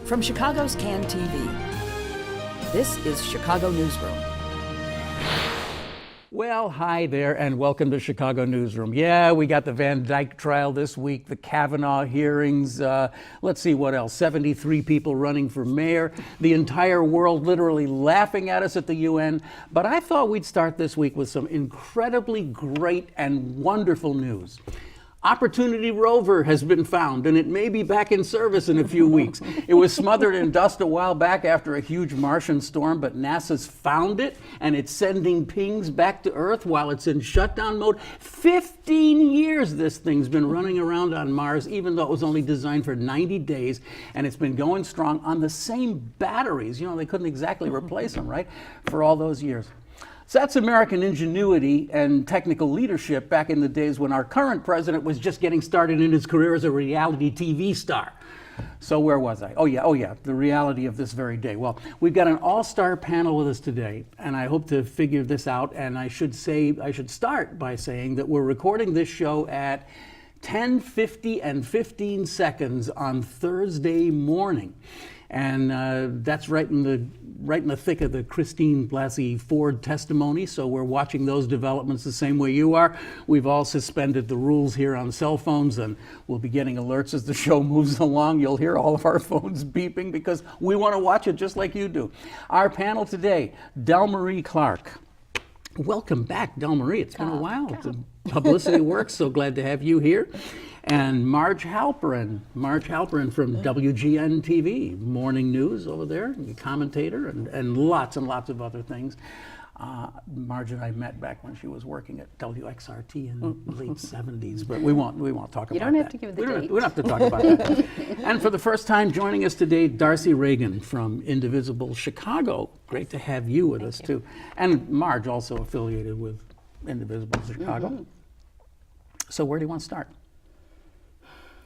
From Chicago's CAN TV, this is Chicago Newsroom. Well, hi there, and welcome to Chicago Newsroom. Yeah, we got the Vandyke Trial this week, the Kavanaugh hearings. Let's see what else. 73 people running for mayor. The entire world literally laughing at us at the UN. But I thought we'd start this week with some incredibly great and wonderful news. Opportunity rover has been found, and it may be back in service in a few weeks. It was smothered in dust a while back after a huge Martian storm, but NASA's found it, and it's sending pings back to Earth while it's in shutdown mode. 15 years this thing's been running around on Mars, even though it was only designed for 90 days, and it's been going strong on the same batteries. You know, they couldn't exactly replace them, right, for all those years. So that's American ingenuity and technical leadership back in the days when our current president was just getting started in his career as a reality TV star. So where was I? Oh yeah, the reality of this very day. Well, we've got an all-star panel with us today, and I hope to figure this out. And I should start by saying that we're recording this show at 10:50 and 15 seconds on Thursday morning. And that's right in the thick of the Christine Blasey Ford testimony, so we're watching those developments the same way you are. We've all suspended the rules here on cell phones, and we'll be getting alerts as the show moves along. You'll hear all of our phones beeping because we want to watch it just like you do. Our panel today, Delmarie Cobb. Welcome back, Delmarie. It's been a while. Publicity Works, so glad to have you here. And Marj Halperin from WGN TV, morning news over there, commentator, and lots of other things. Marj and I met back when she was working at WXRT in the late 70s, but we won't talk about that. You don't have to give the date. We don't have to talk about that. And for the first time joining us today, Darcey Regan from Indivisible Chicago. Great to have you with us too. And Marj also affiliated with Indivisible Chicago. Mm-hmm. So where do you want to start?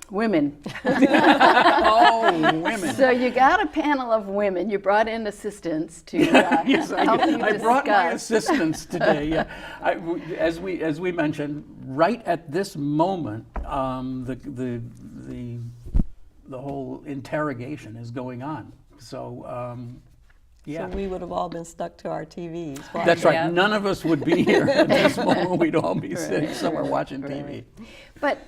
Women. Oh, women. So you got a panel of women. You brought in assistants to help you discuss. I brought my assistants today. Yeah, as we mentioned, right at this moment, the whole interrogation is going on. So. Yeah. So we would have all been stuck to our TVs. That's right. Yeah. None of us would be here at this moment. We'd all be sitting somewhere watching TV. But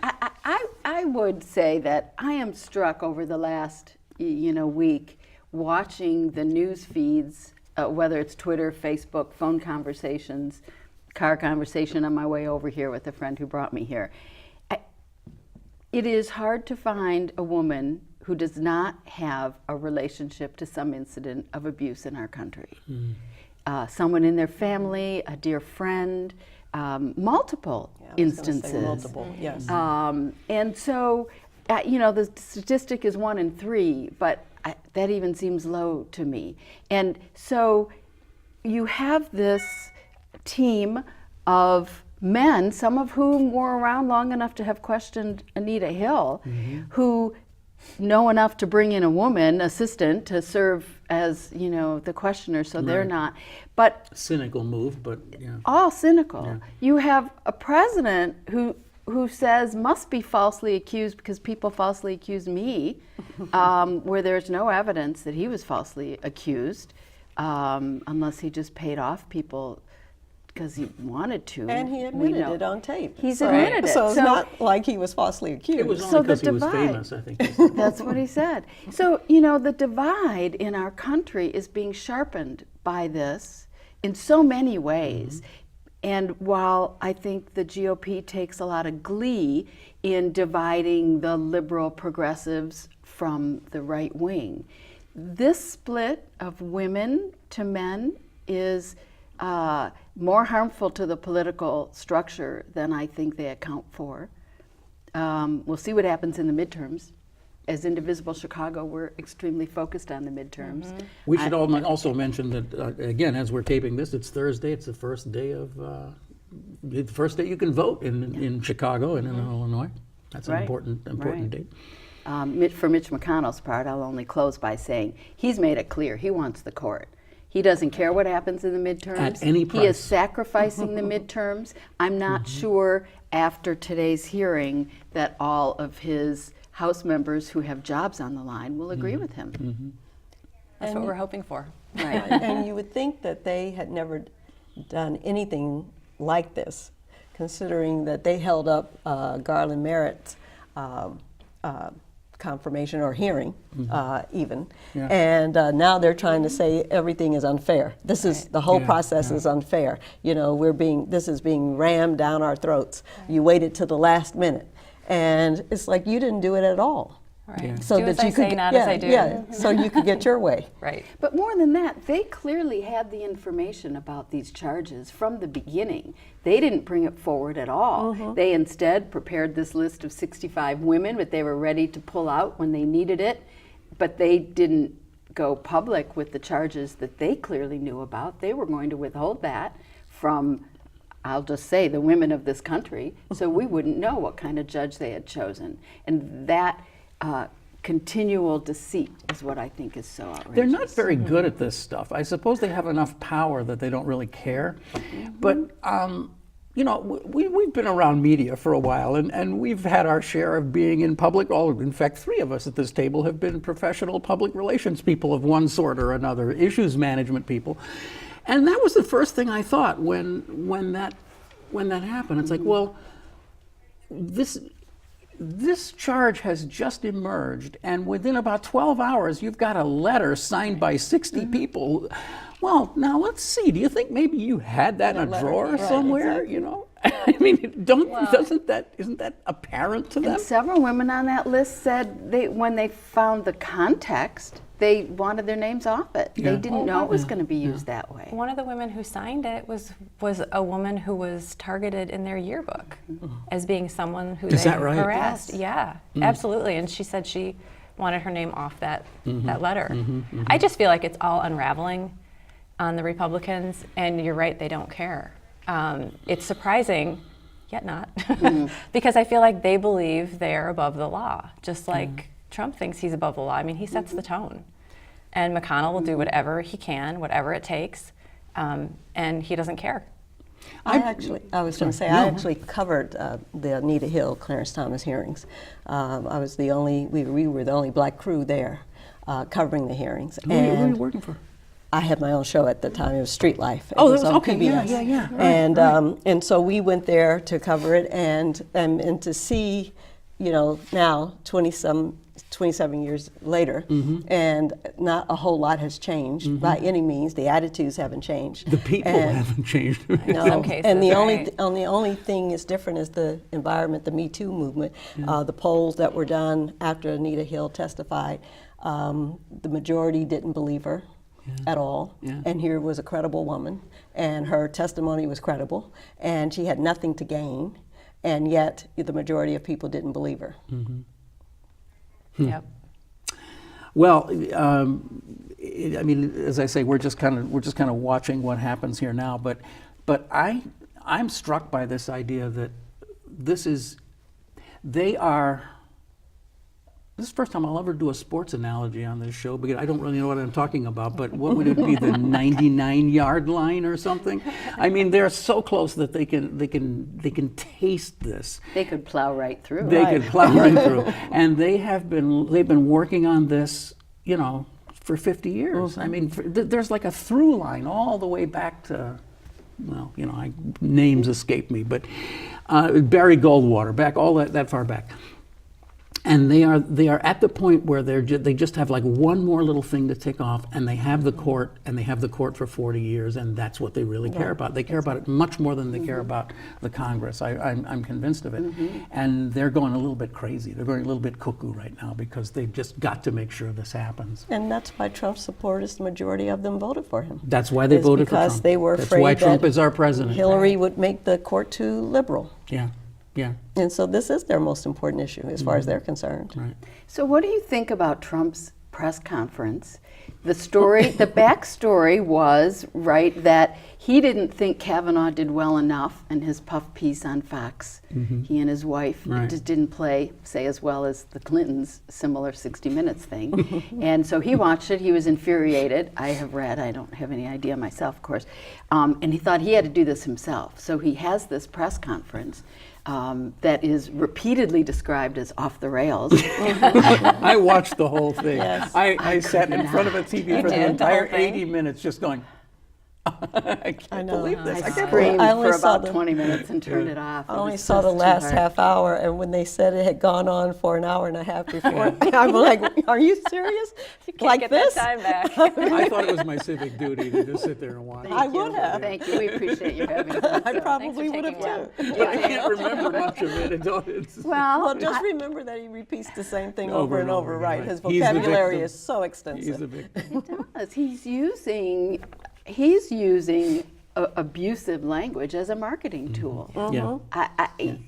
I would say that I am struck over the last week watching the news feeds, whether it's Twitter, Facebook, phone conversations, car conversation on my way over here with a friend who brought me here. It is hard to find a woman who does not have a relationship to some incident of abuse in our country. Someone in their family, a dear friend, multiple instances. Multiple, yes. And so, the statistic is 1 in 3, but that even seems low to me. And so you have this team of men, some of whom were around long enough to have questioned Anita Hill, who know enough to bring in a woman assistant to serve as the questioner, so they're not. But cynical move, but yeah. All cynical. Yeah. You have a president who says must be falsely accused because people falsely accused me, where there's no evidence that he was falsely accused, unless he just paid off people because he wanted to. And he admitted it on tape. He's admitted it. So it's not like he was falsely accused. It was only because he was famous, I think. That's what he said. So, the divide in our country is being sharpened by this in so many ways. And while I think the GOP takes a lot of glee in dividing the liberal progressives from the right wing, this split of women to men is more harmful to the political structure than I think they account for. We'll see what happens in the midterms. As Indivisible Chicago, we're extremely focused on the midterms. We should also mention that, again, as we're taping this, it's Thursday. It's the first day you can vote in Chicago and in Illinois. That's an important date. For Mitch McConnell's part, I'll only close by saying he's made it clear he wants the court. He doesn't care what happens in the midterms. At any price. He is sacrificing the midterms. I'm not sure after today's hearing that all of his House members who have jobs on the line will agree with him. That's what we're hoping for. Right. And you would think that they had never done anything like this, considering that they held up Garland Merritt's confirmation or hearing, even, and now they're trying to say everything is unfair. This is the whole process is unfair. You know, this is being rammed down our throats. You waited to the last minute, and it's like you didn't do it at all. Right. So do that as you I could say, get, not as I do. so you could get your way. Right. But more than that, they clearly had the information about these charges from the beginning. They didn't bring it forward at all. They instead prepared this list of 65 women, but they were ready to pull out when they needed it. But they didn't go public with the charges that they clearly knew about. They were going to withhold that from, I'll just say, the women of this country, so we wouldn't know what kind of judge they had chosen. And that continual deceit is what I think is so outrageous. They're not very good at this stuff. I suppose they have enough power that they don't really care. But, you know, we've been around media for a while, and we've had our share of being in public. In fact, 3 of us at this table have been professional public relations people of one sort or another, issues management people. And that was the first thing I thought when that happened. It's like, well, this charge has just emerged, and within about 12 hours, you've got a letter signed by 60 people. Well, now let's see. Do you think maybe you had that in a drawer somewhere? Exactly. You know, I mean, isn't that apparent to them? And several women on that list said when they found the context, they wanted their names off it. They didn't know it was going to be used that way. One of the women who signed it was a woman who was targeted in their yearbook as being someone who Is they that right? harassed. Yes. Yeah, absolutely. And she said she wanted her name off that letter. I just feel like it's all unraveling on the Republicans, and you're right, they don't care. It's surprising, yet not, because I feel like they believe they're above the law, just like Trump thinks he's above the law. I mean, he sets the tone. And McConnell will do whatever he can, whatever it takes, and he doesn't care. I actually covered the Anita Hill, Clarence Thomas hearings. I was we were the only black crew there covering the hearings. Who were you working for? I had my own show at the time. It was Street Life. Oh, it was that was on okay. PBS. Yeah. Right, And so we went there to cover it, and to see, you know, now 27 years later, and not a whole lot has changed by any means. The attitudes haven't changed. The people haven't changed. No, some cases, and the right. only thing is different is the environment, the Me Too movement. The polls that were done after Anita Hill testified, the majority didn't believe her at all. And here was a credible woman, and her testimony was credible, and she had nothing to gain, and yet the majority of people didn't believe her. Yep. Well, I mean, as I say, we're just kind of watching what happens here now. But I'm struck by this idea that this is the first time I'll ever do a sports analogy on this show, because I don't really know what I'm talking about. But what would it be, the 99-yard line or something? I mean, they're so close that they can taste this. They could plow right through. They could plow right through, and they've been working on this, you know, for 50 years. I mean, there's like a through line all the way back to, well, you know, names escape me, but Barry Goldwater, back all that far back. And they are at the point where they just have like one more little thing to tick off, and they have the court, for 40 years, and that's what they really care about. They care about it much more than they care about the Congress. I'm convinced of it. And they're going a little bit crazy. They're going a little bit cuckoo right now because they've just got to make sure this happens. And that's why Trump supporters, the majority of them voted for him. That's why they voted for Trump. Because they were afraid that's why Trump that is our president. Hillary would make the court too liberal. Yeah. And so this is their most important issue as far as they're concerned. Right. So what do you think about Trump's press conference? The backstory was, right, that he didn't think Kavanaugh did well enough in his puff piece on Fox. He and his wife just didn't say as well as the Clintons' similar 60 Minutes thing. And so he watched it, he was infuriated. I have read, I don't have any idea myself, of course. And he thought he had to do this himself. So he has this press conference that is repeatedly described as off the rails. I watched the whole thing. Yes. I sat in front of a TV for the did, the entire whole thing? 80 minutes just going, I can't know. believe this. I I can't screamed I only for saw about the- 20 minutes and turned it off. I It only was saw the just too last hard. half hour, and when they said it had gone on for an hour and a half before, I'm like, "Are you serious? Like Get this?" that time back. I thought it was my civic duty to just sit there and watch. I Thank you. would have. Thank you. We appreciate you having us. I So- probably would have taking too. But I can't remember much of it. It's Well, just remember that he repeats the same thing over and over, right? His He's the vocabulary victim. is so He's extensive. a victim. does. He's using abusive language as a marketing tool. Yeah.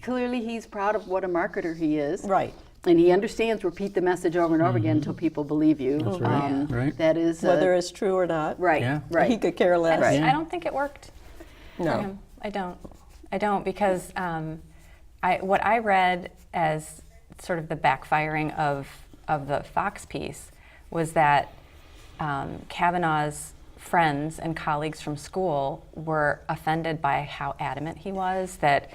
Clearly, he's proud of what a marketer he is. Right. And he understands repeat the message over and over again until people believe you. That's right. Right. That is Whether it's true or not. right. Yeah. Right. He could care less. Right. I don't think it worked for No. him. I don't because what I read as sort of the backfiring of the Fox piece was that Kavanaugh's friends and colleagues from school were offended by how adamant he was that,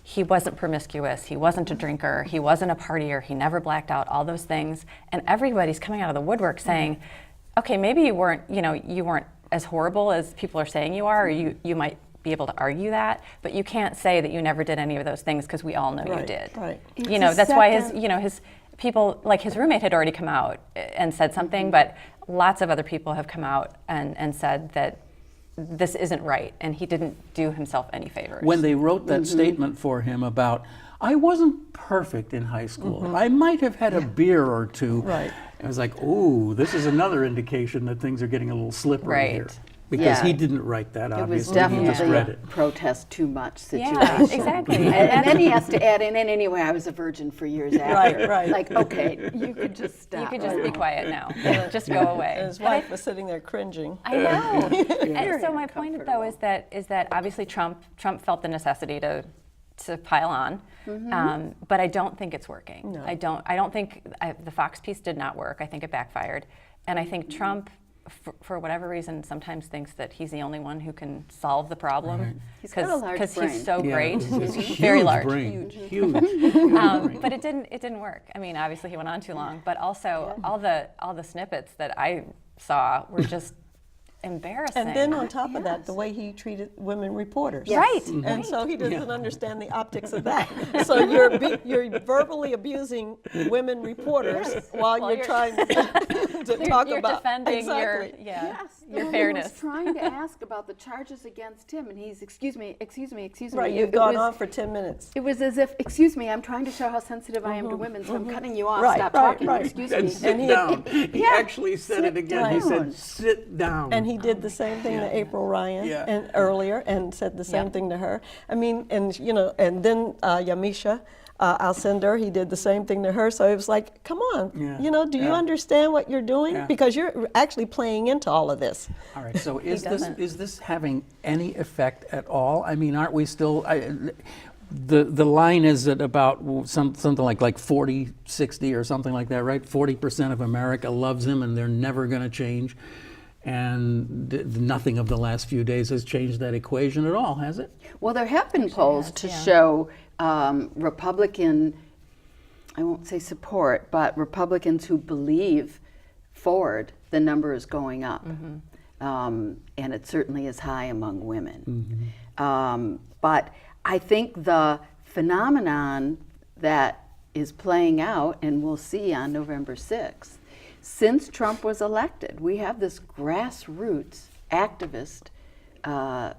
he wasn't promiscuous, he wasn't a drinker, he wasn't a partier, he never blacked out, all those things. And everybody's coming out of the woodwork saying, okay, maybe you weren't as horrible as people are saying you are, or you might be able to argue that, but you can't say that you never did any of those things because we all know you Right, did. right. That's why his people, like his roommate had already come out and said something, but lots of other people have come out and said that this isn't right, and he didn't do himself any favors. When they wrote that statement for him about, I wasn't perfect in high school. I might have had a beer or two. Right. I was like, ooh, this is another indication that things are getting a little slippery here. Right. Because Yeah. he didn't write that, It was obviously. He just definitely read a it. protest too much situation. Yeah, exactly. And then he has to add in, and anyway, I was a virgin for years after. right. Like, okay, you could just stop. You could just be quiet now. Just go away. And his wife was sitting there cringing. I know. And so my Very point though is that obviously Trump felt the necessity to pile on, but I don't think it's working. No. I don't think the Fox piece did not work. I think it backfired, and I think Trump, for whatever reason, sometimes thinks that he's the only one who can solve the problem He's got a large brain. he's so Yeah, great, it's a very huge large. brain. Huge. But it didn't work. I mean, obviously he went on too long, but also all the snippets that I saw were just embarrassing. And then on top of that, the way he treated women reporters. Yes. Right. And so he doesn't understand the optics of that. So you're verbally abusing women reporters while you're you're- trying to talk you're about defending exactly. Yes, your no, fairness. He was trying to ask about the charges against him, and he's, excuse me. Right, you've gone on for 10 minutes. It was as if, excuse me, I'm trying to show how sensitive I am to women, so I'm cutting you off. Right, Stop right, talking. right. Excuse And me. sit he- down. He Yeah, actually said it sit again. He down. said, sit down. And he did the same thing to April Ryan Yeah. and earlier, and said the same Yep. thing to her. I mean, and and then Yamisha Alcindor, he did the same thing to her. So it was like, come on, Yeah. do you Yeah. understand what you're doing? Yeah. Because you're actually playing into all of this. All right, so is doesn't. this having any effect at all? I mean, aren't we still, the line is at about something like 40, 60 or something like that, right? 40% of America loves him and they're never going to change. And nothing of the last few days has changed that equation at all, has it? Well, there have been polls has, to yeah. show Republican, I won't say support, but Republicans who believe Ford, the number is going up. And it certainly is high among women. But I think the phenomenon that is playing out, and we'll see on November 6th, since Trump was elected, we have this grassroots activist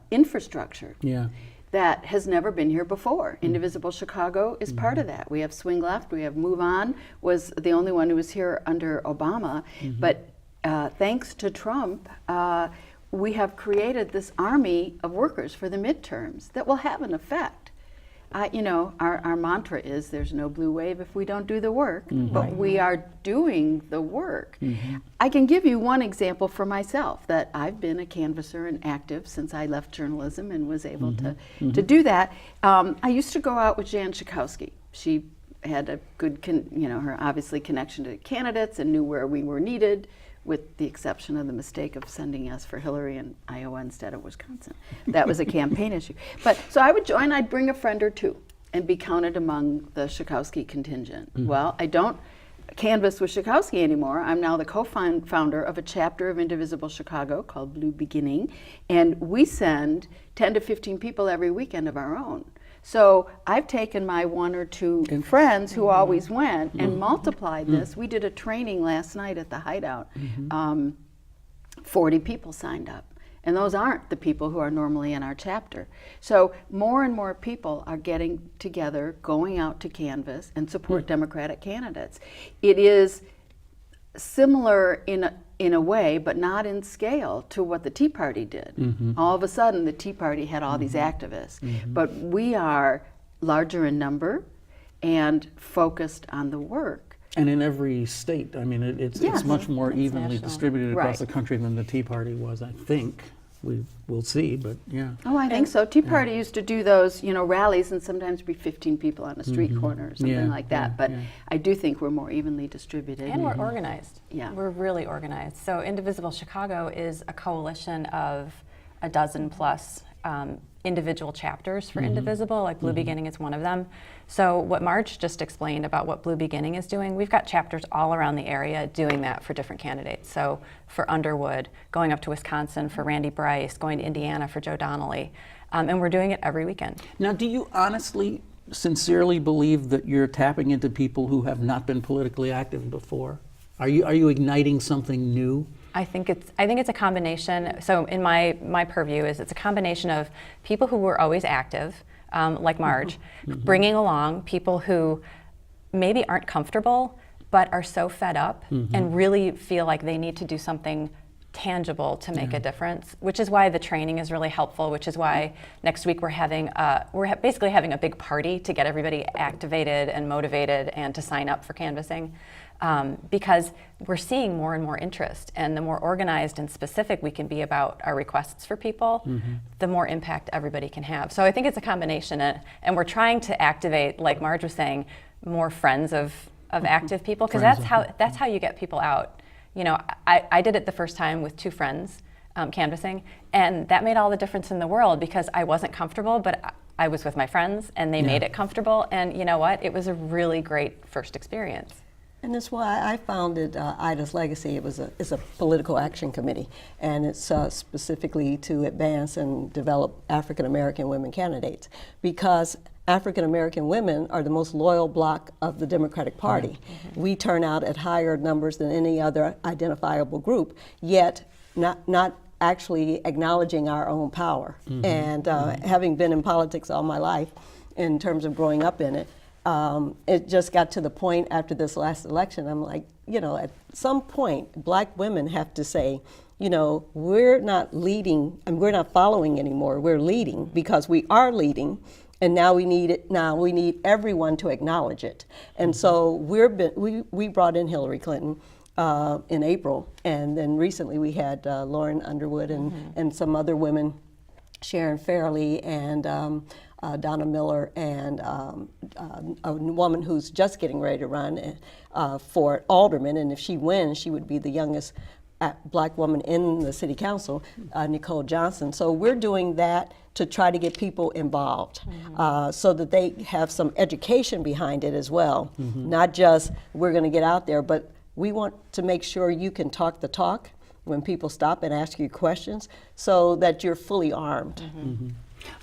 infrastructure Yeah. that has never been here before. Indivisible Chicago is part of that. We have Swing Left, we have Move On, was the only one who was here under Obama. But thanks to Trump, we have created this army of workers for the midterms that will have an effect. Our mantra is there's no blue wave if we don't do the work, but we are doing the work. I can give you one example for myself that I've been a canvasser and active since I left journalism and was able to do that. I used to go out with Jan Schakowsky. She had a good, her obviously connection to candidates and knew where we were needed, with the exception of the mistake of sending us for Hillary in Iowa instead of Wisconsin. That was a campaign issue. But so I would join, I'd bring a friend or two. and be counted among the Schakowsky contingent. Well, I don't canvass with Schakowsky anymore. I'm now the co-founder of a chapter of Indivisible Chicago called Blue Beginning, and we send 10 to 15 people every weekend of our own. So I've taken my one or two friends who always went and multiplied this. We did a training last night at the Hideout. 40 people signed up. And those aren't the people who are normally in our chapter. So more and more people are getting together, going out to canvass and support Democratic candidates. It is similar in a way, but not in scale, to what the Tea Party did. All of a sudden, the Tea Party had all these activists. But we are larger in number and focused on the work. And in every state, I mean, it's much more evenly distributed across the country than the Tea Party was, I think. We'll see, but yeah. Oh, I think so. Tea Party used to do those, rallies, and sometimes be 15 people on a street corner or something like that. But I do think we're more evenly distributed. And we're organized. Yeah. We're really organized. So Indivisible Chicago is a coalition of a dozen plus individual chapters for Indivisible, like Blue Beginning is one of them. So what Marj just explained about what Blue Beginning is doing, we've got chapters all around the area doing that for different candidates. So for Underwood, going up to Wisconsin for Randy Bryce, going to Indiana for Joe Donnelly, and we're doing it every weekend. Now, do you honestly, sincerely believe that you're tapping into people who have not been politically active before? Are you igniting something new? I think it's a combination. So in my purview is it's a combination of people who were always active, like Marj, bringing along people who maybe aren't comfortable but are so fed up and really feel like they need to do something tangible to make a difference, which is why the training is really helpful, which is why next week we're basically having a big party to get everybody activated and motivated and to sign up for canvassing. Because we're seeing more and more interest, and the more organized and specific we can be about our requests for people, the more impact everybody can have. So I think it's a combination, and we're trying to activate, like Marj was saying, more friends of active people, because that's how you get people out. I did it the first time with two friends canvassing, and that made all the difference in the world, because I wasn't comfortable, but I was with my friends, and they made it comfortable, and you know what? It was a really great first experience. And that's why I founded Ida's Legacy. It's a political action committee, and it's specifically to advance and develop African American women candidates, because African American women are the most loyal bloc of the Democratic Party. We turn out at higher numbers than any other identifiable group, yet not actually acknowledging our own power. And having been in politics all my life, in terms of growing up in it, it just got to the point after this last election, I'm like, at some point, black women have to say, we're not leading, and we're not following anymore, we're leading, because we are leading, and now we need everyone to acknowledge it. And so we brought in Hillary Clinton in April, and then recently we had Lauren Underwood and some other women, Sharon Fairley and Donna Miller, and a woman who's just getting ready to run for alderman, and if she wins, she would be the youngest black woman in the city council, Nicole Johnson. So we're doing that to try to get people involved, so that they have some education behind it as well. Not just we're going to get out there, but we want to make sure you can talk the talk when people stop and ask you questions, so that you're fully armed.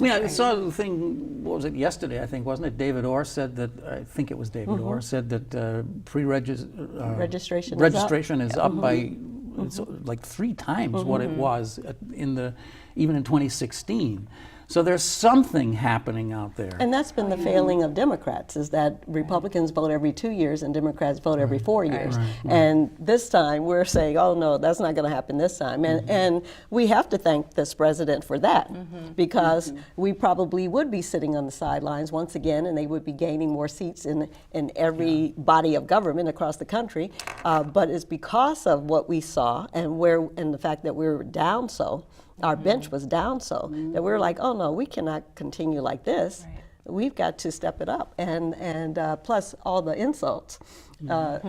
I saw the thing, what was it, yesterday, I think, wasn't it? David Orr said that, I think it was David Orr, said that registration is up by it's like 3 times what it was even in 2016. So there's something happening out there. And that's been the failing of Democrats, is that Republicans vote every 2 years and Democrats vote every 4 years. And this time we're saying, oh no, that's not going to happen this time. And we have to thank this president for that, because we probably would be sitting on the sidelines once again, and they would be gaining more seats in every body of government across the country. But it's because of what we saw and the fact that we were down so, our bench was down so, that we were like, oh no, we cannot continue like this. We've got to step it up, and plus all the insults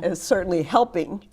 is certainly helping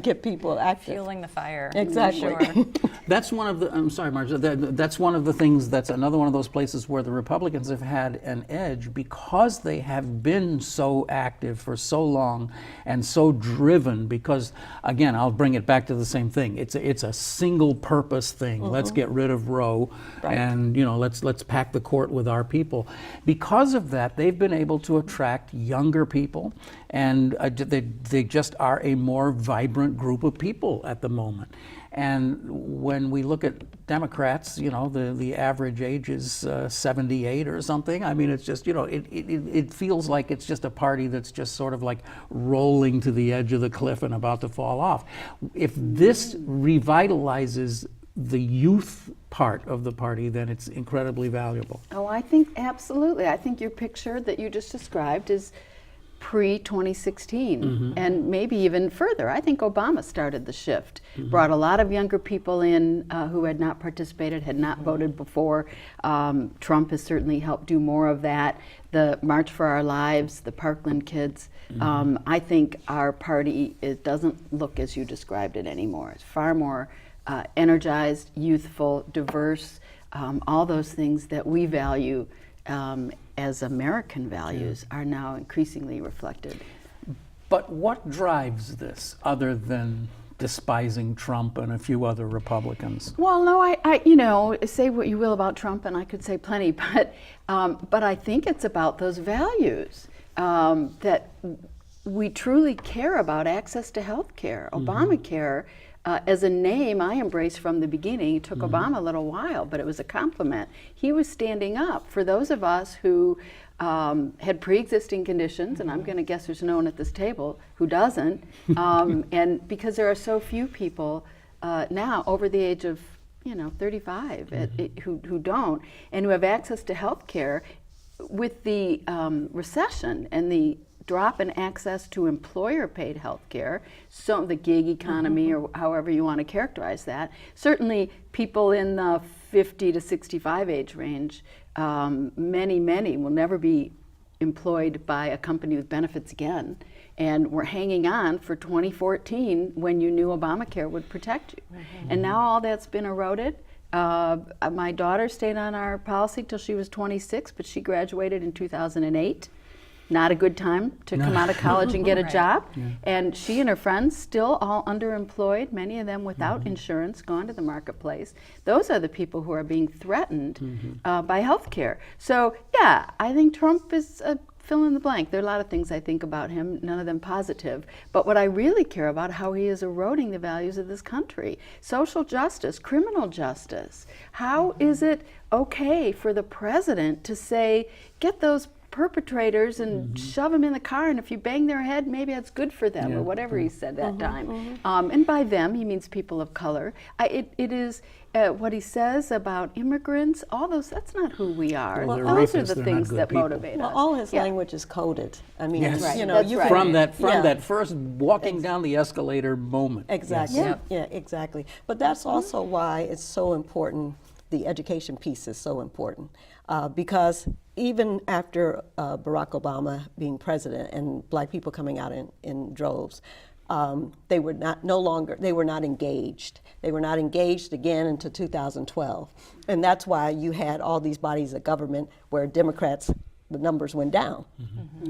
get people active. Fueling the fire. Exactly. Sure. That's one of the, I'm sorry, Marj, that's one of the things, that's another one of those places where the Republicans have had an edge because they have been so active for so long and so driven because, again, I'll bring it back to the same thing. It's a single purpose thing. Let's get rid of Roe and, let's pack the court with our people. Because of that, they've been able to attract younger people, and they just are a more vibrant group of people at the moment. And when we look at Democrats, the average age is 78 or something. I mean, it's just, it feels like it's just a party that's just sort of like rolling to the edge of the cliff and about to fall off. If this revitalizes the youth part of the party, then it's incredibly valuable. Oh, I think absolutely. I think your picture that you just described is pre-2016 and maybe even further. I think Obama started the shift, brought a lot of younger people in who had not participated, had not voted before. Trump has certainly helped do more of that. The March for Our Lives, the Parkland kids. I think our party, it doesn't look as you described it anymore. It's far more energized, youthful, diverse, all those things that we value as American values are now increasingly reflected. But what drives this other than despising Trump and a few other Republicans? Well, no, I say what you will about Trump, and I could say plenty, but I think it's about those values that we truly care about access to health care. Obamacare, as a name, I embraced from the beginning. It took Obama a little while, but it was a compliment. He was standing up for those of us who had pre-existing conditions, and I'm going to guess there's no one at this table who doesn't, and because there are so few people now over the age of 35 who don't, and who have access to health care. With the recession and the drop in access to employer-paid health care, so the gig economy or however you want to characterize that, certainly people in the 50 to 65 age range, many will never be employed by a company with benefits again. And we're hanging on for 2014 when you knew Obamacare would protect you. And now all that's been eroded. My daughter stayed on our policy till she was 26, but she graduated in 2008. Not a good time to come out of college and get a job. And she and her friends still all underemployed, many of them without insurance, gone to the marketplace. Those are the people who are being threatened by health care. So yeah, I think Trump is fill in the blank. There are a lot of things I think about him, none of them positive. But what I really care about, how he is eroding the values of this country. Social justice, criminal justice. How is it okay for the president to say, get those perpetrators and shove them in the car, and if you bang their head, maybe that's good for them, or whatever he said that time. And by them, he means people of color. It is what he says about immigrants, all those, that's not who we are. Well, those rapists, are the they're things not that good people. motivate Well, us. all his language is coded. I mean, Yes. Right. you know, That's you right. From can, that first walking down the escalator moment. Exactly. Yes. Yeah, exactly. But that's also why it's so important. The education piece is so important because even after Barack Obama being president and black people coming out in droves, they were not engaged. They were not engaged again until 2012, and that's why you had all these bodies of government where Democrats, the numbers went down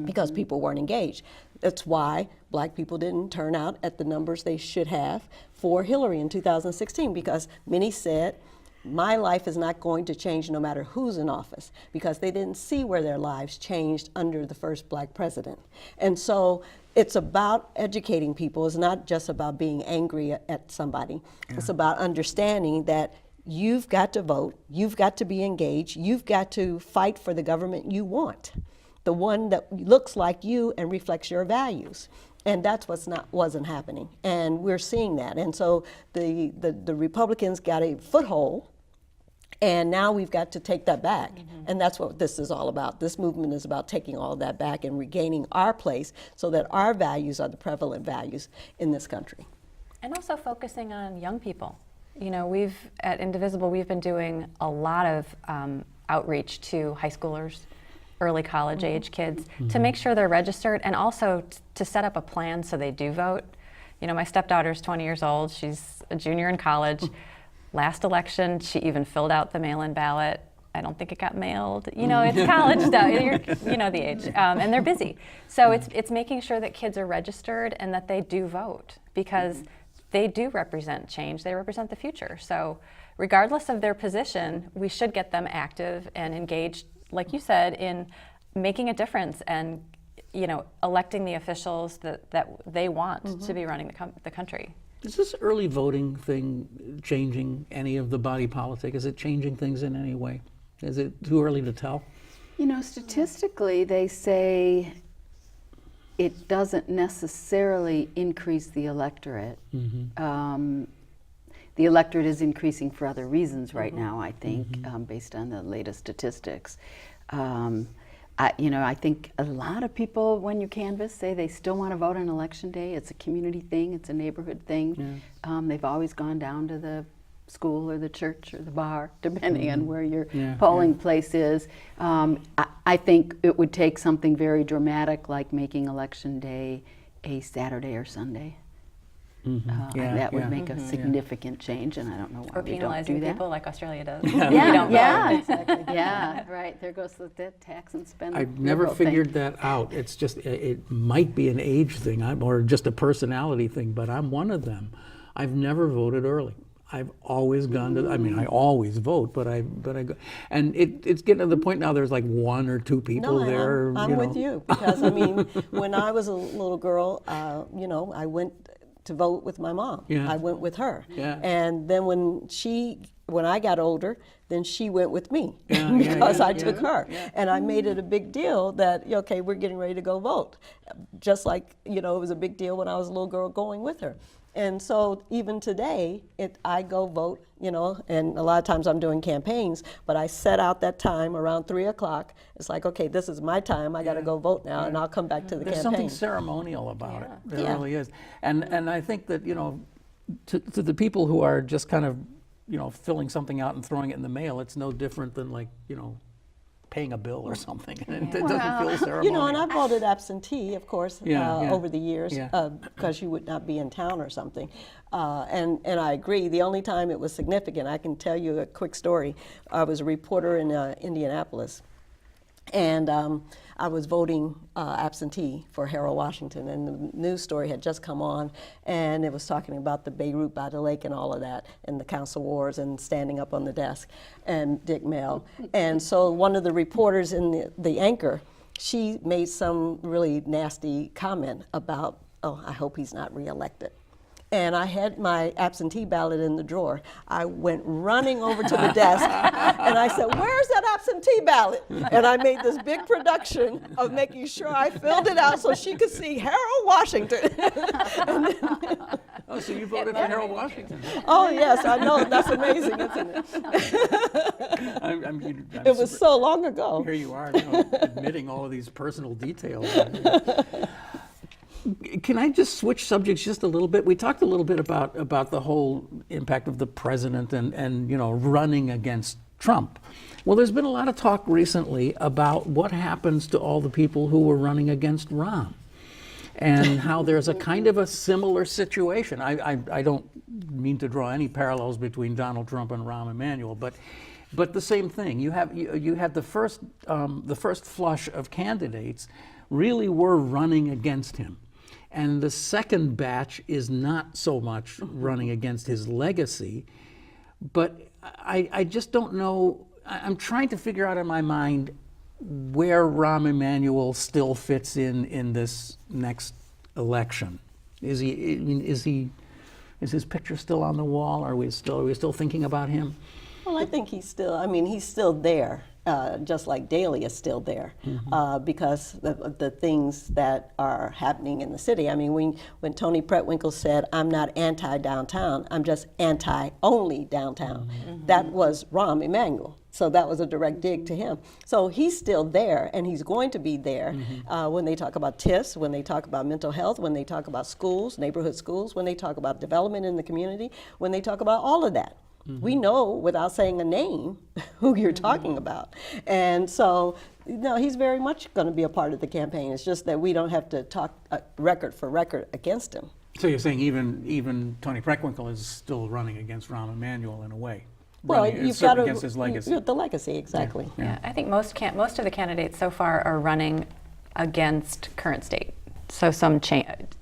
because people weren't engaged. That's why black people didn't turn out at the numbers they should have for Hillary in 2016, because many said, my life is not going to change no matter who's in office, because they didn't see where their lives changed under the first black president. And so it's about educating people. It's not just about being angry at somebody. It's about understanding that you've got to vote, you've got to be engaged, you've got to fight for the government you want, the one that looks like you and reflects your values. And that's wasn't happening, and we're seeing that. And so the Republicans got a foothold, and now we've got to take that back. And that's what this is all about. This movement is about taking all of that back and regaining our place so that our values are the prevalent values in this country. And also focusing on young people. You know, at Indivisible, we've been doing a lot of outreach to high schoolers early college age kids to make sure they're registered, and also to set up a plan so they do vote. You know, my stepdaughter's 20 years old. She's a junior in college. Last election, she even filled out the mail-in ballot. I don't think it got mailed. You know, it's college stuff. You know the age. And they're busy. So it's making sure that kids are registered and that they do vote, because they do represent change. They represent the future. So regardless of their position, we should get them active and engaged, like you said, in making a difference and, you know, electing the officials that they want to be running the country. Is this early voting thing changing any of the body politic? Is it changing things in any way? Is it too early to tell? You know, statistically, they say it doesn't necessarily increase the electorate. The electorate is increasing for other reasons right now, I think, based on the latest statistics. I think a lot of people, when you canvass, say they still want to vote on Election Day. It's a community thing. It's a neighborhood thing. They've always gone down to the school or the church or the bar, depending on where your polling place is. I think it would take something very dramatic, like making Election Day a Saturday or Sunday. That would make a significant change, and I don't know why Or we don't penalizing do that. people like Australia does. Exactly. Yeah, right. There goes the tax and spend. I've never figured that out. It's just, it might be an age thing or just a personality thing, but I'm one of them. I've never voted early. I've always gone to, I mean, I always vote, but I go, and it's getting to the point now there's like one or two people there. I'm with you, because I mean, when I was a little girl, I went to vote with my mom. I went with her. And then when I got older, then she went with me because I took her. And I made it a big deal that, okay, we're getting ready to go vote. Just like, it was a big deal when I was a little girl going with her. And so even today, I go vote, and a lot of times I'm doing campaigns, but I set out that time around 3 o'clock. It's like, okay, this is my time. I got to go vote now, and I'll come back to the There's campaign. something ceremonial about it. There really is. And I think that, to the people who are just kind of, filling something out and throwing it in the mail, it's no different than like, paying a bill or something. It doesn't feel ceremonial. And I voted absentee, of course, over the years, because you would not be in town or something. And I agree. The only time it was significant, I can tell you a quick story. I was a reporter in Indianapolis, and I was voting absentee for Harold Washington, and the news story had just come on, and it was talking about the Beirut by the lake and all of that, and the council wars and standing up on the desk, and Dick Mel. And so one of the reporters in the anchor, she made some really nasty comment about, I hope he's not reelected. And I had my absentee ballot in the drawer. I went running over to the desk, and I said, "Where's that absentee ballot?" And I made this big production of making sure I filled it out so she could see Harold Washington. Oh, so you voted for Harold Washington? Oh, yes, I know. That's amazing, isn't it? It was so long ago. Here you are, admitting all of these personal details. Can I just switch subjects just a little bit? We talked a little bit about the whole impact of the president and running against Trump. Well, there's been a lot of talk recently about what happens to all the people who were running against Rahm, and how there's a kind of a similar situation. I don't mean to draw any parallels between Donald Trump and Rahm Emanuel, but the same thing. You had the first flush of candidates really were running against him. And the second batch is not so much running against his legacy, but I just don't know. I'm trying to figure out in my mind where Rahm Emanuel still fits in this next election. Is his picture still on the wall? Are we still thinking about him? Well, I think he's still there. Just like Daley is still there, because of the things that are happening in the city. I mean, when Tony Pretwinkle said, "I'm not anti-downtown, I'm just anti-only downtown," that was Rahm Emanuel. So that was a direct dig to him. So he's still there, and he's going to be there when they talk about TIFs, when they talk about mental health, when they talk about schools, neighborhood schools, when they talk about development in the community, when they talk about all of that. We know, without saying a name, who you're talking about. And so No, he's very much going to be a part of the campaign. It's just that we don't have to talk record for record against him. So you're saying even Tony Preckwinkle is still running against Rahm Emanuel in a way? Well, It's certainly against his legacy. The legacy, exactly. Yeah, I think most of the candidates so far are running against current state. So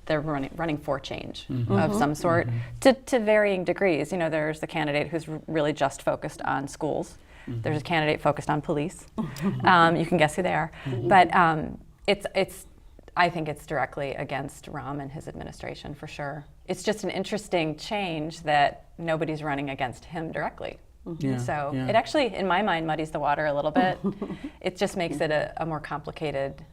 they're running for change of some sort to varying degrees. You know, there's the candidate who's really just focused on schools. There's a candidate focused on police. You can guess who they are. But I think it's directly against Rahm and his administration for sure. It's just an interesting change that nobody's running against him directly. So it actually, in my mind, muddies the water a little bit. It just makes it a more complicated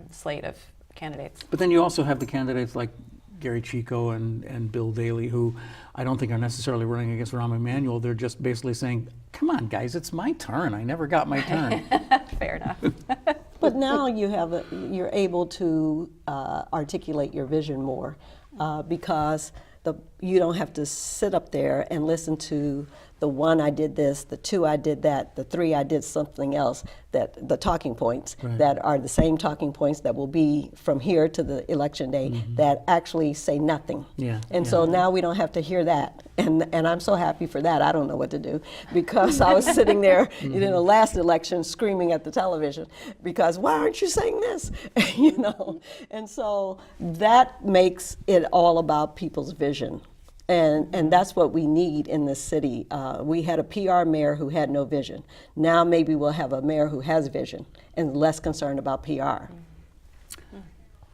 slate of candidates. But then you also have the candidates like Gary Chico and Bill Daley, who I don't think are necessarily running against Rahm Emanuel. They're just basically saying, come on, guys, it's my turn. I never got my turn. Fair enough. But now you're able to articulate your vision more because you don't have to sit up there and listen to the 1 I did this, the 2 I did that, the 3 I did something else, that the talking points that are the same talking points that will be from here to the election day that actually say nothing. So now we don't have to hear that. And I'm so happy for that. I don't know what to do because I was sitting there in the last election screaming at the television because why aren't you saying this? You know? And so that makes it all about people's vision. And that's what we need in this city. We had a PR mayor who had no vision. Now maybe we'll have a mayor who has vision and less concerned about PR.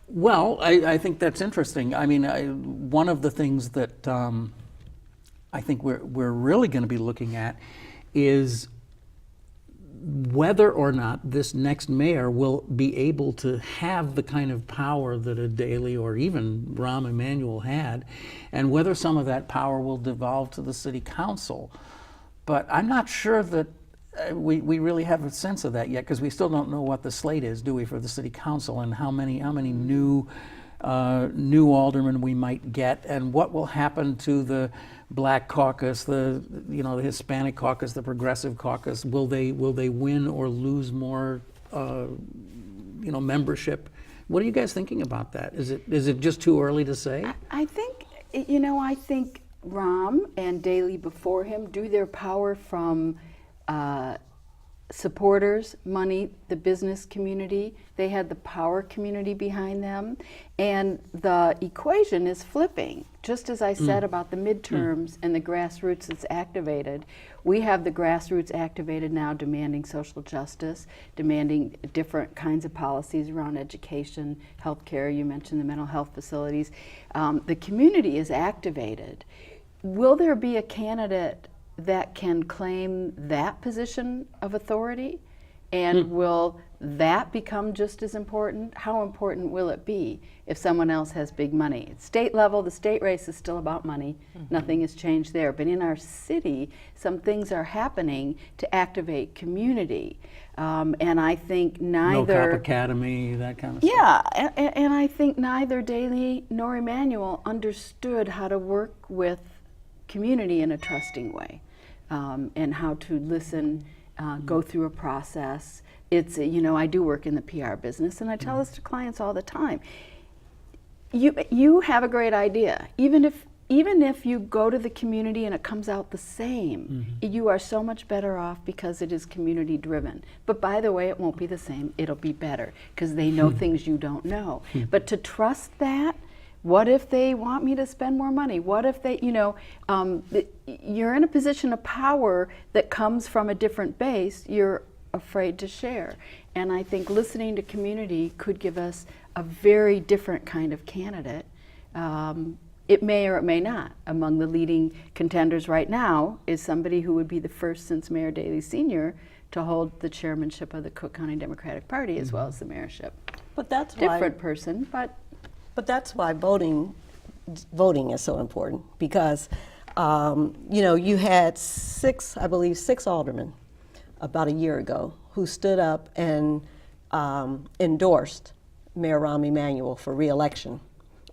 Well, I think that's interesting. I mean, one of the things that I think we're really going to be looking at is whether or not this next mayor will be able to have the kind of power that a Daley or even Rahm Emanuel had, and whether some of that power will devolve to the city council. But I'm not sure that we really have a sense of that yet, because we still don't know what the slate is, do we, for the city council, and how many new aldermen we might get, and what will happen to the Black caucus, the Hispanic caucus, the Progressive caucus. Will they win or lose more membership? What are you guys thinking about that? Is it just too early to say? I think Rahm and Daley before him drew their power from supporters, money, the business community. They had the power community behind them. And the equation is flipping. Just as I said about the midterms and the grassroots that's activated, we have the grassroots activated now demanding social justice, demanding different kinds of policies around education, healthcare. You mentioned the mental health facilities. The community is activated. Will there be a candidate that can claim that position of authority? And will that become just as important? How important will it be if someone else has big money? At state level, the state race is still about money. Nothing has changed there. But in our city, some things are happening to activate community. And I think neither... No Cop Academy, that kind of stuff. Yeah, and I think neither Daley nor Emanuel understood how to work with community in a trusting way, and how to listen, go through a process. It's, I do work in the PR business, and I tell this to clients all the time. You have a great idea. Even if you go to the community and it comes out the same, you are so much better off because it is community driven. But by the way, it won't be the same. It'll be better because they know things you don't know. But to trust that, what if they want me to spend more money? What if they, you're in a position of power that comes from a different base, you're afraid to share. And I think listening to community could give us a very different kind of candidate. It may or it may not. Among the leading contenders right now is somebody who would be the first since Mayor Daley Sr. to hold the chairmanship of the Cook County Democratic Party as well as the mayorship. But that's different person, but that's why voting is so important, because you had six aldermen about a year ago who stood up and endorsed Mayor Rahm Emanuel for re-election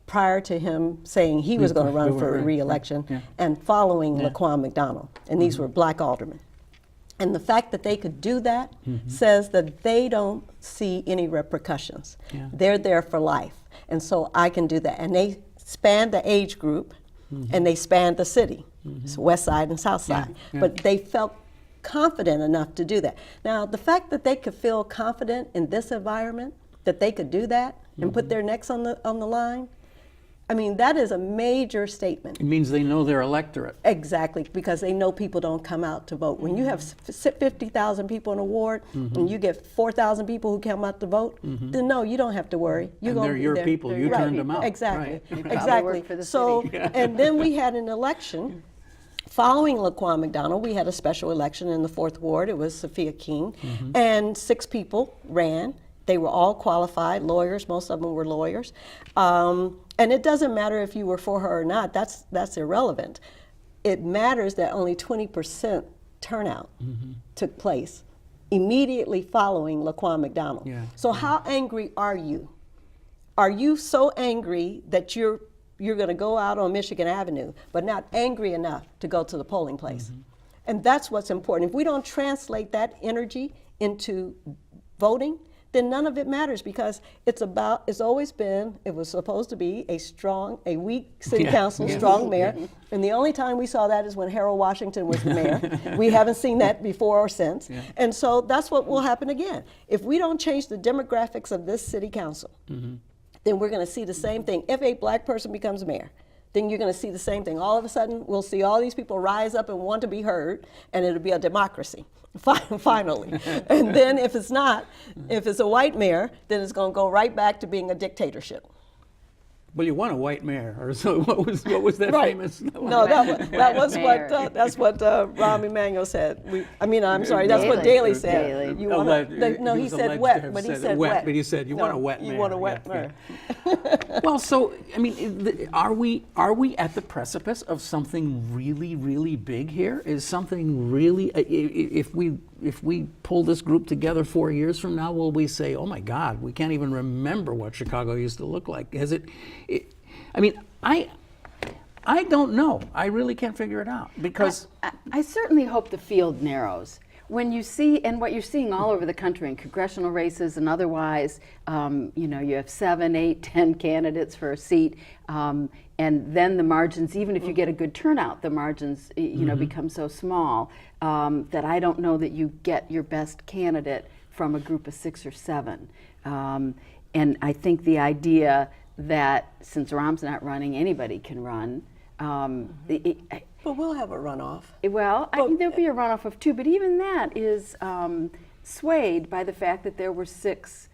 prior to him saying he was going to run for re-election and following Laquan McDonald. And these were Black aldermen. And the fact that they could do that says that they don't see any repercussions. Yeah. They're there for life. And so I can do that. And they span the age group and they span the city, so West Side and South Side. Yeah. But they felt confident enough to do that. Now, the fact that they could feel confident in this environment, that they could do that and put their necks on the line, I mean, that is a major statement. It means they know their electorate. Exactly, because they know people don't come out to vote. When you have 50,000 people in a ward and you get 4,000 people who come out to vote, then no, you don't have to worry. You're And gonna they're be your there. people. You Right. turned them out. Exactly, Right. exactly. work for the So, city. and then we had an election. Following Laquan McDonald, we had a special election in the 4th Ward. It was Sophia King, and 6 people ran. They were all qualified lawyers. Most of them were lawyers. And it doesn't matter if you were for her or not. That's irrelevant. It matters that only 20% turnout took place immediately following Laquan McDonald. Yeah. So how angry are you? Are you so angry that you're going to go out on Michigan Avenue, but not angry enough to go to the polling place? And that's what's important. If we don't translate that energy into voting, then none of it matters, because it's always been, it was supposed to be a weak city council, strong mayor. And the only time we saw that is when Harold Washington was the mayor. We haven't seen that before or since. And so that's what will happen again. If we don't change the demographics of this city council, then we're going to see the same thing. If a black person becomes mayor, then you're going to see the same thing. All of a sudden, we'll see all these people rise up and want to be heard, and it'll be a democracy, finally. And then if it's not, if it's a white mayor, then it's going to go right back to being a dictatorship. Well, you want a white mayor, or so. What was that Right. famous? No, that's what Rahm Emanuel said. That's what Daley said. Daley. You want he said wet, but he said wet. But he said you want a wet mayor. You want a wet mayor. Well, so I mean, are we at the precipice of something really, really big here? Is something really? If we pull this group together 4 years from now, will we say, oh my God, we can't even remember what Chicago used to look like? Has it? I mean, I don't know. I really can't figure it out, because I certainly hope the field narrows. When you see, and what you're seeing all over the country in congressional races and otherwise, you have 7, 8, 10 candidates for a seat, and then the margins, even if you get a good turnout, the margins, become so small that I don't know that you get your best candidate from a group of 6 or 7. And I think the idea that since Rahm's not running, anybody can run. But we'll have a runoff. Well, I think there'll be a runoff of 2, but even that is swayed by the fact that there were 6,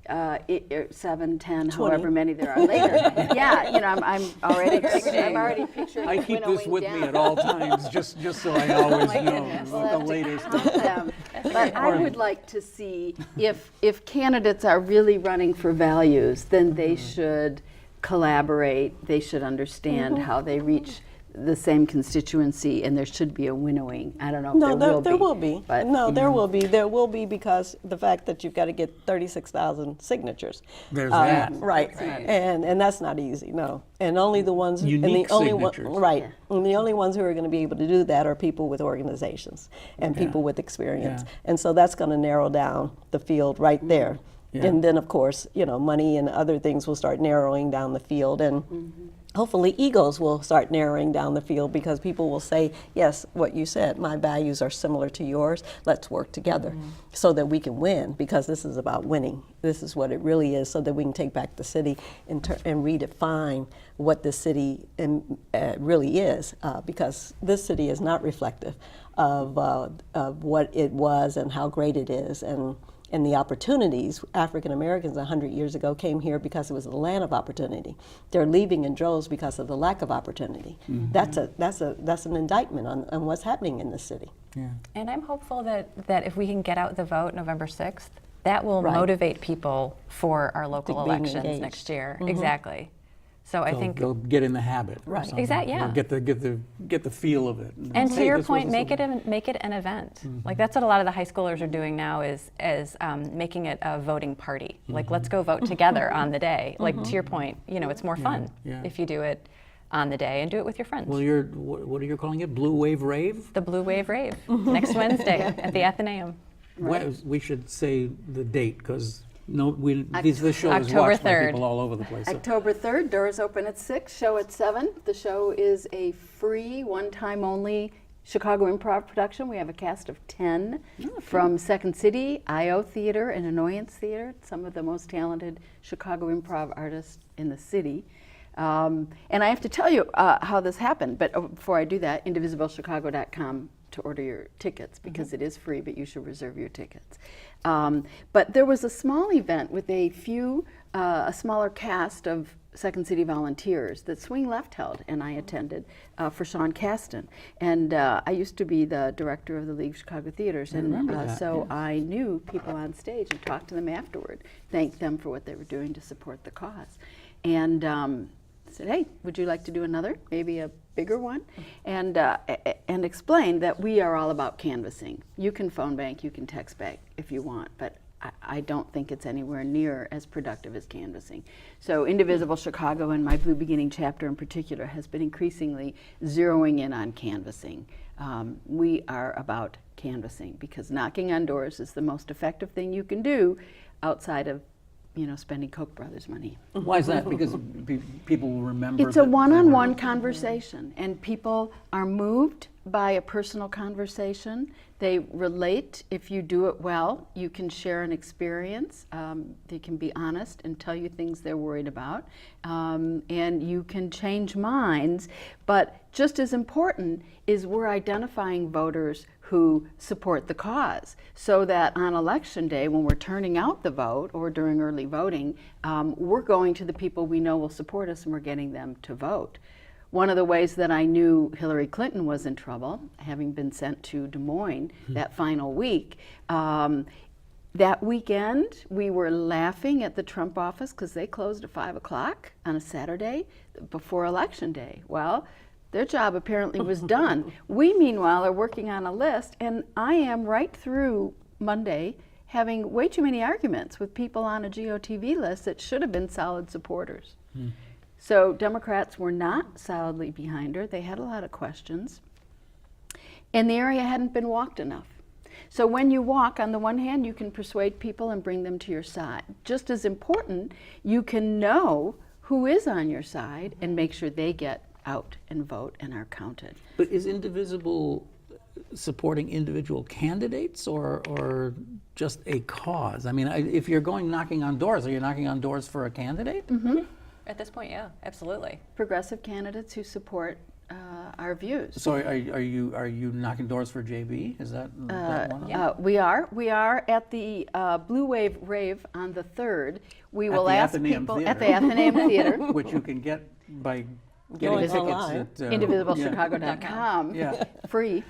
7, 10, 20. however many there are later. I'm already picturing. I keep this winnowing with down. me at all times, just so I always know We'll the have to latest. count them. But I would like to see if candidates are really running for values, then they should collaborate. They should understand how they reach the same constituency, and there should be a winnowing. I don't know. If there will be. But, There will be. There will be, because the fact that you've got to get 36,000 signatures. There's that. Right. And that's not easy. No. And only the ones Unique signatures. And the only ones who are going to be able to do that are people with organizations and people with experience. Yeah. And so that's going to narrow down the field right there. Yeah. And then, of course, money and other things will start narrowing down the field, and hopefully egos will start narrowing down the field, because people will say, yes, what you said, my values are similar to yours, let's work together so that we can win, because this is about winning. This is what it really is, so that we can take back the city and redefine what the city really is, because this city is not reflective of what it was and how great it is, and the opportunities. African Americans 100 years ago came here because it was the land of opportunity. They're leaving in droves because of the lack of opportunity. That's an indictment on what's happening in this city. Yeah. And I'm hopeful that if we can get out the vote November 6th, that will motivate people for our local being elections engaged. next year. Exactly. So I think they'll get in the habit. Right. Exactly, yeah. Or get the feel of it. And to Hey, your this point, was make it an event. Like that's what a lot of the high schoolers are doing now is making it a voting party. Like let's go vote together on the day. Like to your point, it's more fun Yeah. if you do it on the day and do it with your friends. Well, what are you calling it? Blue Wave Rave? The Blue Wave Rave next Wednesday at the Athenaeum. We should say the date because this show is October watched by 3rd. people all over the place. So. October 3rd, doors open at 6, show at 7. The show is a free, one-time only Chicago Improv production. We have a cast of 10 from Second City, I.O. Theater, and Annoyance Theater, some of the most talented Chicago improv artists in the city. And I have to tell you how this happened, but before I do that, indivisiblechicago.com to order your tickets because it is free, but you should reserve your tickets. But there was a small event with a smaller cast of Second City volunteers that Swing Left held, and I attended for Sean Kasten. And I used to be the director of the League of Chicago Theaters, and so I knew people on stage and talked to them afterward, thanked them for what they were doing to support the cause. And said, hey, would you like to do another, maybe a bigger one? And explained that we are all about canvassing. You can phone bank, you can text bank if you want, but I don't think it's anywhere near as productive as canvassing. So Indivisible Chicago and my Blue Beginning chapter in particular has been increasingly zeroing in on canvassing. We are about canvassing because knocking on doors is the most effective thing you can do outside of spending Koch brothers money. Why is that? Because people will remember. It's a one-on-one conversation, and people are moved by a personal conversation. They relate. If you do it well, you can share an experience. They can be honest and tell you things they're worried about, and you can change minds. But just as important is we're identifying voters who support the cause, so that on election day, when we're turning out the vote or during early voting, we're going to the people we know will support us and we're getting them to vote. One of the ways that I knew Hillary Clinton was in trouble, having been sent to Des Moines that final week, that weekend we were laughing at the Trump office because they closed at 5 o'clock on a Saturday before election day. Well, their job apparently was done. We, meanwhile, are working on a list, and I am right through Monday having way too many arguments with people on a GOTV list that should have been solid supporters. So Democrats were not solidly behind her. They had a lot of questions. And the area hadn't been walked enough. So when you walk, on the one hand, you can persuade people and bring them to your side. Just as important, you can know who is on your side and make sure they get out and vote and are counted. But is Indivisible supporting individual candidates or just a cause? I mean, if you're going knocking on doors, are you knocking on doors for a candidate? Mm-hmm. At this point, yeah, absolutely. Progressive candidates who support our views. So are you knocking doors for JB? Is that one? Yeah. We are at the Blue Wave Rave on the 3rd. We will the ask Athenaeum people Theater. at the Athenaeum Theater. Which you can get by getting Going tickets online. at indivisiblechicago.com. Yeah. Free.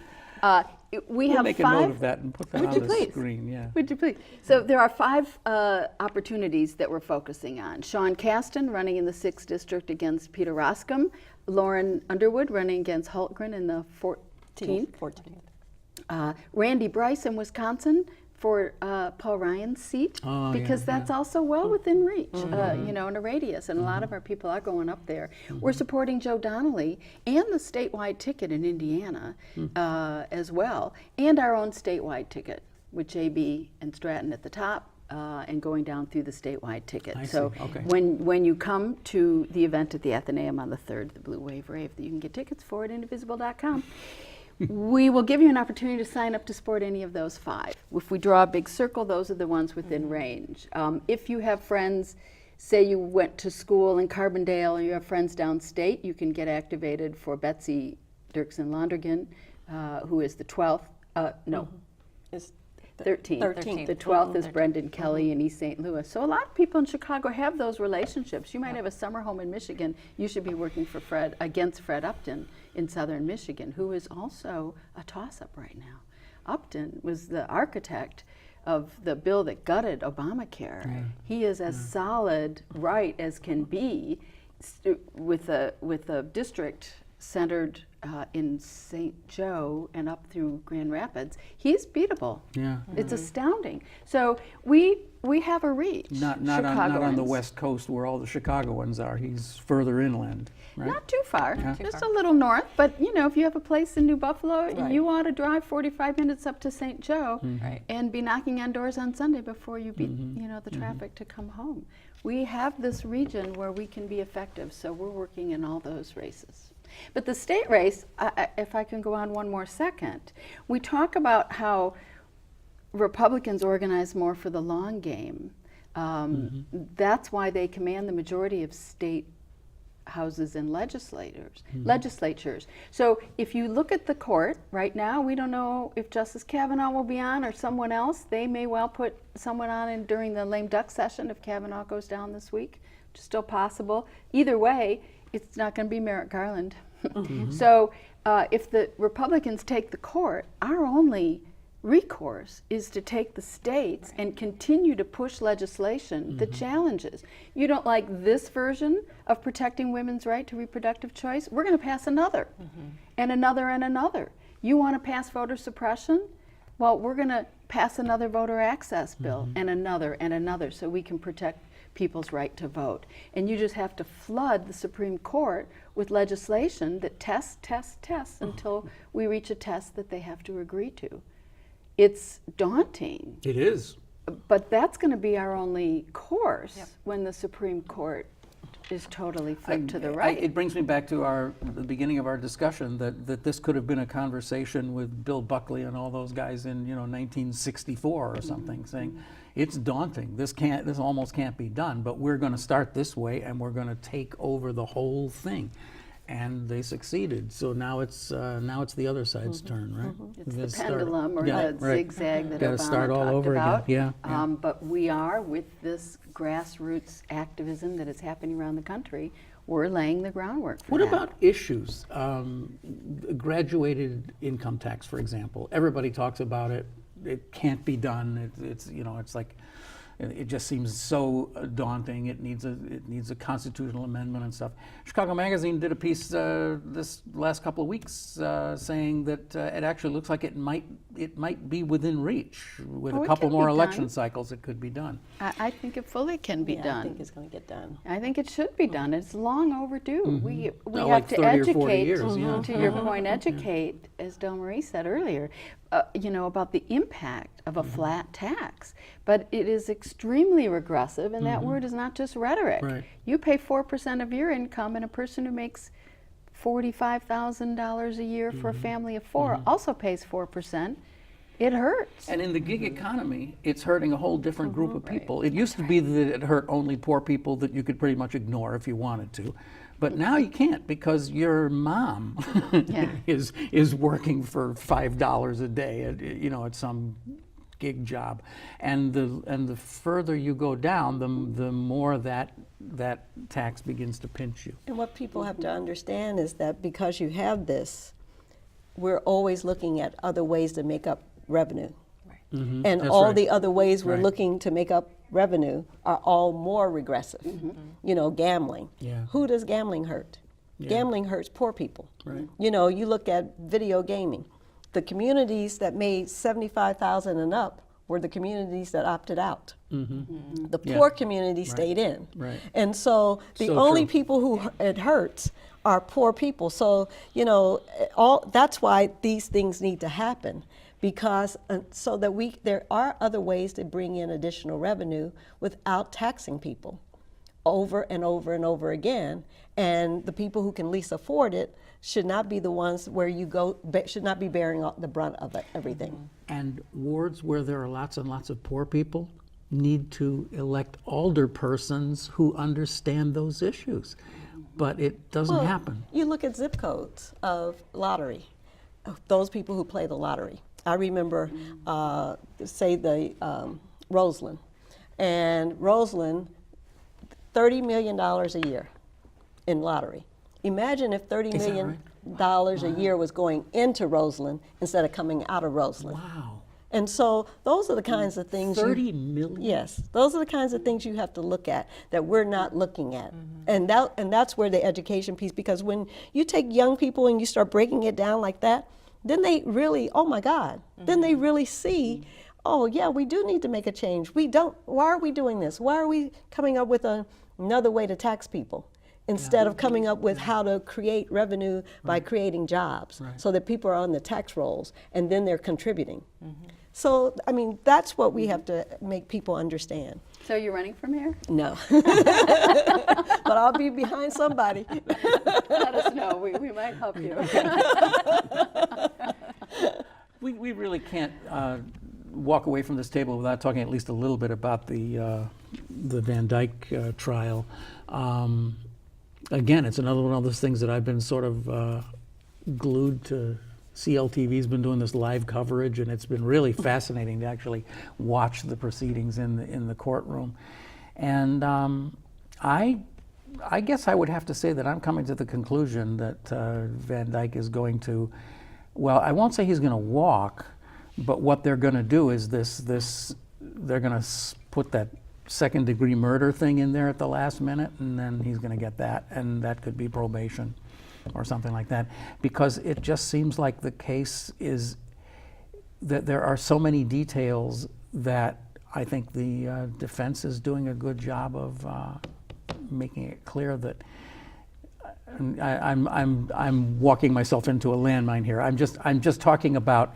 We We'll have make 5. a note of that and put that Would on you the please? screen. Yeah. Would you please? So there are 5 opportunities that we're focusing on. Sean Kasten running in the 6th district against Peter Roskam. Lauren Underwood running against Hultgren in the 14th. Randy Bryce in Wisconsin for Paul Ryan's seat, because that's also well within reach, in a radius, and a lot of our people are going up there. We're supporting Joe Donnelly and the statewide ticket in Indiana as well, and our own statewide ticket with JB and Stratton at the top and going down through the statewide ticket. So when you come to the event at the Athenaeum on the 3rd, the Blue Wave Rave, that you can get tickets for at indivisible.com. We will give you an opportunity to sign up to support any of those 5. If we draw a big circle, those are the ones within range. If you have friends, say you went to school in Carbondale and you have friends downstate, you can get activated for Betsy Dirksen Londrigan, who is the 12th. It's 13th. The 12th is Brendan Kelly in East St. Louis. So a lot of people in Chicago have those relationships. You might have a summer home in Michigan. You should be working for against Fred Upton in southern Michigan, who is also a toss-up right now. Upton was the architect of the bill that gutted Obamacare. Yeah. He is as solid right as can be with a district centered in St. Joe and up through Grand Rapids, he's beatable. Yeah. It's astounding. So we have a reach. Not on the West Coast where all the Chicagoans are. He's further inland, right? Not too far, Yeah. just a little north. But if you have a place in New Buffalo, Right. you ought to drive 45 minutes up to St. Joe Right. and be knocking on doors on Sunday before you beat the traffic to come home. We have this region where we can be effective, so we're working in all those races. But the state race, if I can go on one more second, we talk about how Republicans organize more for the long game. That's why they command the majority of state houses and legislatures. So if you look at the court right now, we don't know if Justice Kavanaugh will be on or someone else. They may well put someone on during the lame duck session if Kavanaugh goes down this week, which is still possible. Either way, it's not going to be Merrick Garland. So if the Republicans take the court, our only recourse is to take the states and continue to push legislation that challenges. You don't like this version of protecting women's right to reproductive choice? We're going to pass another, and another, and another. You want to pass voter suppression? Well, we're going to pass another voter access bill, and another, so we can protect people's right to vote. And you just have to flood the Supreme Court with legislation that tests until we reach a test that they have to agree to. It's daunting, It is. but that's going to be our only course when the Supreme Court is totally flipped to the right. It brings me back to the beginning of our discussion that this could have been a conversation with Bill Buckley and all those guys in 1964 or something, saying it's daunting. This almost can't be done, but we're going to start this way and we're going to take over the whole thing. And they succeeded. So now it's the other side's turn, right? It's the pendulum or the zigzag that Gotta Obama start all talked over about. again. Yeah. But we are, with this grassroots activism that is happening around the country, we're laying the groundwork for What that. about issues? Graduated income tax, for example. Everybody talks about it. It can't be done. It's like it just seems so daunting. It needs a constitutional amendment and stuff. Chicago Magazine did a piece this last couple of weeks saying that it actually looks like it might be within reach. With a couple more election cycles, it could be done. I think it fully can be done. I think it's going to get done. I think it should be done. It's long overdue. We have like to 30 or 40 educate, years, yeah. to your point, educate, as Delmarie said earlier, about the impact of a flat tax. But it is extremely regressive, and that word is not just rhetoric. Right. You pay 4% of your income, and a person who makes $45,000 a year for a family of four also pays 4%. It hurts. And in the gig economy, it's hurting a whole different group of people. It used to be that it hurt only poor people that you could pretty much ignore if you wanted to. But now you can't, because your mom is working for $5 a day at some gig job. And the further you go down, the more that tax begins to pinch you. And what people have to understand is that because you have this, we're always looking at other ways to make up revenue. And That's all right. the other ways we're Right. looking to make up revenue are all more regressive. Gambling. Yeah. Who does gambling hurt? Yeah. Gambling hurts poor people. Right. You look at video gaming. The communities that made $75,000 and up were the communities that opted out. The poor community stayed in. Right. And so the So only true. people who it hurts are poor people. So, that's why these things need to happen, because so that there are other ways to bring in additional revenue without taxing people over and over and over again. And the people who can least afford it should not be the ones where should not be bearing the brunt of everything. And wards where there are lots and lots of poor people need to elect alderpersons who understand those issues. But it doesn't happen. You look at zip codes of lottery, those people who play the lottery. I remember, say Roseland. And Roseland, $30 million a year in lottery. Imagine if $30 million a year was going into Roseland instead of coming out of Roseland. Wow. And so those are the kinds of things. 30 million? Yes, those are the kinds of things you have to look at that we're not looking at. And that's where the education piece, because when you take young people and you start breaking it down like that, then they really, oh my God, then they really see, oh yeah, we do need to make a change. Why are we doing this? Why are we coming up with another way to tax people? Instead of coming up with how to create revenue by creating jobs so that people are on the tax rolls and then they're contributing. So, I mean, that's what we have to make people understand. So you're running for mayor? No. But I'll be behind somebody. Let us know. We might help you. We really can't walk away from this table without talking at least a little bit about the Vandyke trial. Again, it's another one of those things that I've been sort of glued to. CLTV's been doing this live coverage, and it's been really fascinating to actually watch the proceedings in the courtroom. And I guess I would have to say that I'm coming to the conclusion that Van Dyke is going to, well, I won't say he's going to walk, but what they're going to do is they're going to put that second-degree murder thing in there at the last minute, and then he's going to get that, and that could be probation or something like that, because it just seems like the case is that there are so many details that I think the defense is doing a good job of making it clear that I'm walking myself into a landmine here. I'm just talking about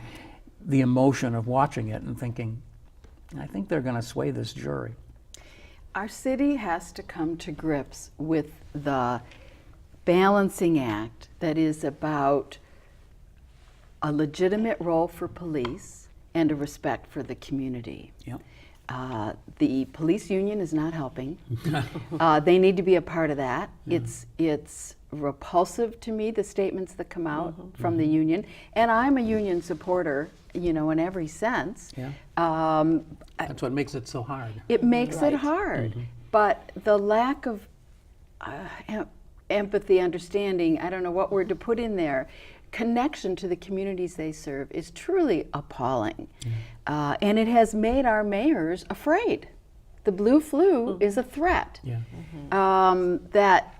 the emotion of watching it and thinking, I think they're going to sway this jury. Our city has to come to grips with the balancing act that is about a legitimate role for police and a respect for the community. Yep. The police union is not helping. They need to be a part of that. It's repulsive to me, the statements that come out from the union, and I'm a union supporter, in every sense. Yeah. That's what makes it so hard. It makes it hard, but the lack of empathy, understanding, I don't know what word to put in there, connection to the communities they serve is truly appalling. And it has made our mayors afraid. The blue flu is a threat that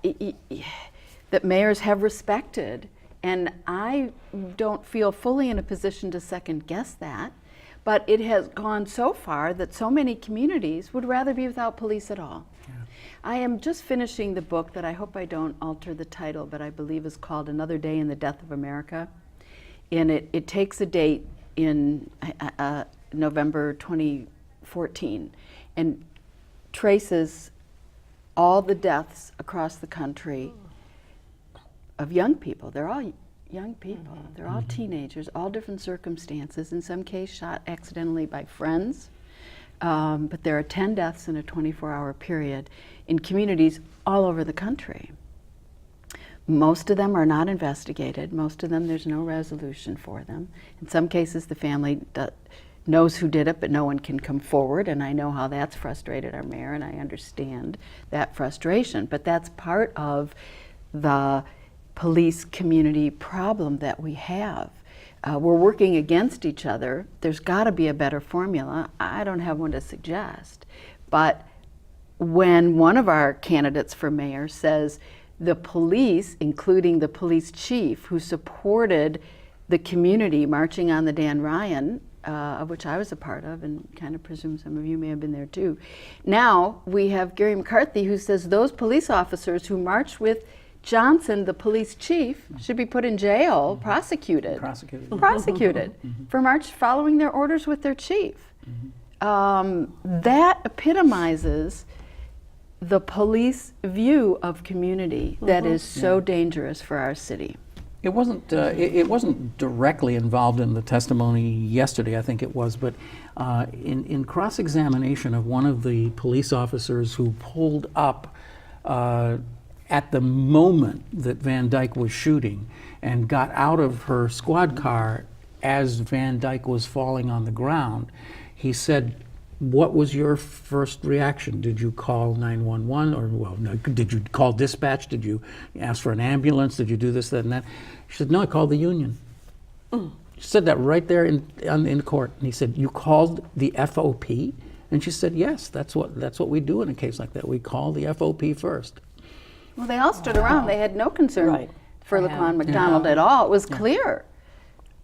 mayors have respected. And I don't feel fully in a position to second guess that. But it has gone so far that so many communities would rather be without police at all. I am just finishing the book that I hope I don't alter the title, but I believe is called Another Day in the Death of America. And it takes a date in November 2014 and traces all the deaths across the country of young people. They're all young people. They're all teenagers, all different circumstances, in some case shot accidentally by friends. But there are 10 deaths in a 24-hour period in communities all over the country. Most of them are not investigated. Most of them, there's no resolution for them. In some cases, the family knows who did it, but no one can come forward, and I know how that's frustrated our mayor, and I understand that frustration. But that's part of the police community problem that we have. We're working against each other. There's got to be a better formula. I don't have one to suggest. But when one of our candidates for mayor says the police, including the police chief who supported the community marching on the Dan Ryan, of which I was a part of, and kind of presume some of you may have been there too. Now we have Gary McCarthy who says those police officers who marched with Johnson, the police chief, should be put in jail, prosecuted for following their orders with their chief. That epitomizes the police view of community that is so dangerous for our city. It wasn't directly involved in the testimony yesterday, I think it was, but in cross-examination of one of the police officers who pulled up at the moment that Van Dyke was shooting and got out of her squad car as Van Dyke was falling on the ground, he said, "What was your first reaction? Did you call 911 or, well, no, did you call dispatch? Did you ask for an ambulance? Did you do this, that, and that?" She said, "No, I called the union." said that right there in court. And he said, "You called the FOP?" And she said, "Yes, that's what we do in a case like that. We call the FOP first." Well, they all stood around. They had no concern Right. for Laquan McDonald at all. It was clear.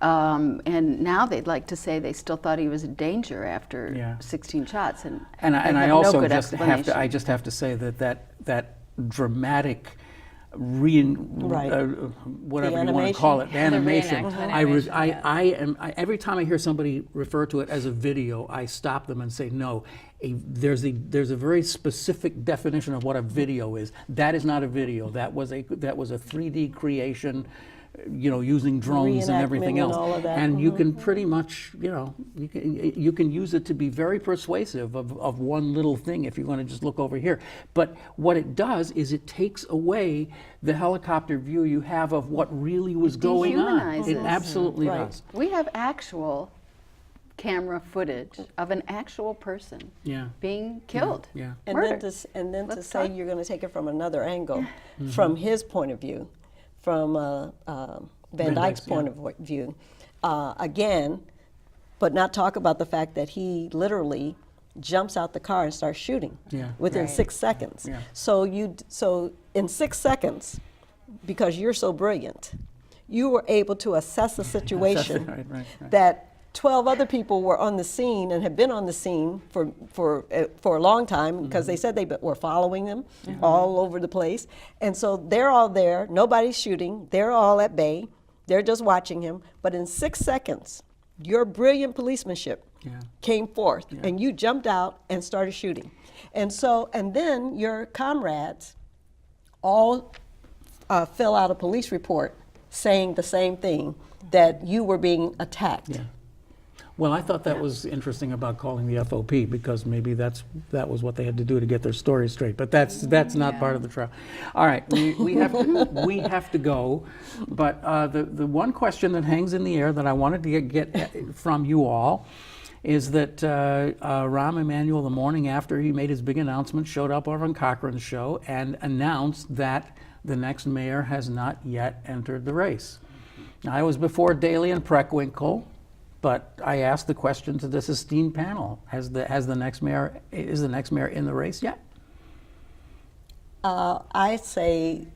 And now they'd like to say they still thought he was a danger after 16 shots. And I have also no good just explanation. have to say that dramatic whatever you want to call it, the animation. Every time I hear somebody refer to it as a video, I stop them and say, no, there's a very specific definition of what a video is. That is not a video. That was a 3D creation, using drones and everything else. And all of that. And you can pretty much, you can use it to be very persuasive of one little thing if you want to just look over here. But what it does is it takes away the helicopter view you have of what really was going on. It dehumanizes. absolutely does. We have actual camera footage of an actual person being killed. Yeah. And murdered. then to Let's say talk. you're going to take it from another angle, from his point of view, from Van Dyke's point of view, again, but not talk about the fact that he literally jumps out the car and starts shooting within 6 seconds. Yeah. So in 6 seconds, because you're so brilliant, you were able to assess a situation Right. that 12 other people were on the scene and have been on the scene for a long time, because they said they were following them all over the place. And so they're all there, nobody's shooting, they're all at bay, they're just watching him. But in 6 seconds, your brilliant policemanship came forth and you jumped out and started shooting. And then your comrades all fill out a police report saying the same thing, that you were being attacked. Yeah. Well, I thought that was interesting about calling the FOP, because maybe that was what they had to do to get their story straight. But that's not part of the trial. All right, we have to go. But the one question that hangs in the air that I wanted to get from you all is that Rahm Emanuel, the morning after he made his big announcement, showed up over on Cochran's show and announced that the next mayor has not yet entered the race. Now, I was before Daley and Preckwinkle, but I asked the question to this esteemed panel: is the next mayor in the race yet? I say,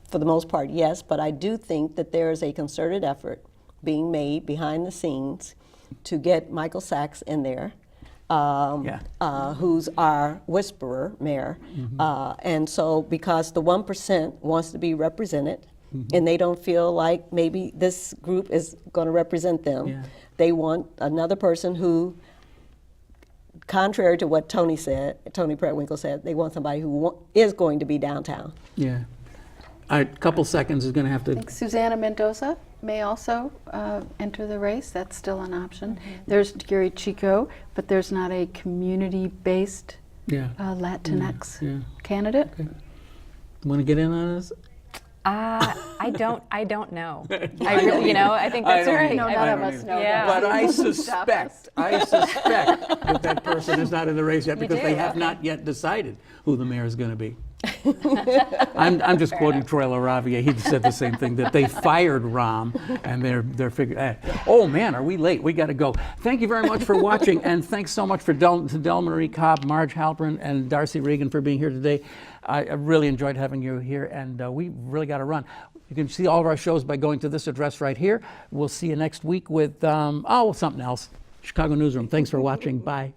for the most part, yes, but I do think that there is a concerted effort being made behind the scenes to get Michael Sachs in there, who's our whisperer mayor. And so, because the 1% wants to be represented, and they don't feel like maybe this group is going to represent them. They want another person who, contrary to what Tony Preckwinkle said, they want somebody who is going to be downtown. Yeah. A couple seconds is going to have to. I think Susana Mendoza may also enter the race. That's still an option. There's Gary Chico, but there's not a community-based Latinx candidate. Okay. Want to get in on this? I don't know. I think that's right. No, none of us know that. But I suspect that person is not in the race yet, because they have not yet decided who the mayor is going to be. I'm just quoting Troy LaRavia. He said the same thing, that they fired Rahm, and they're figuring, oh man, are we late? We got to go. Thank you very much for watching, and thanks so much to Delmarie Cobb, Marj Halperin, and Darcey Regan for being here today. I really enjoyed having you here, and we really got to run. You can see all of our shows by going to this address right here. We'll see you next week with something else. Chicago Newsroom. Thanks for watching. Bye.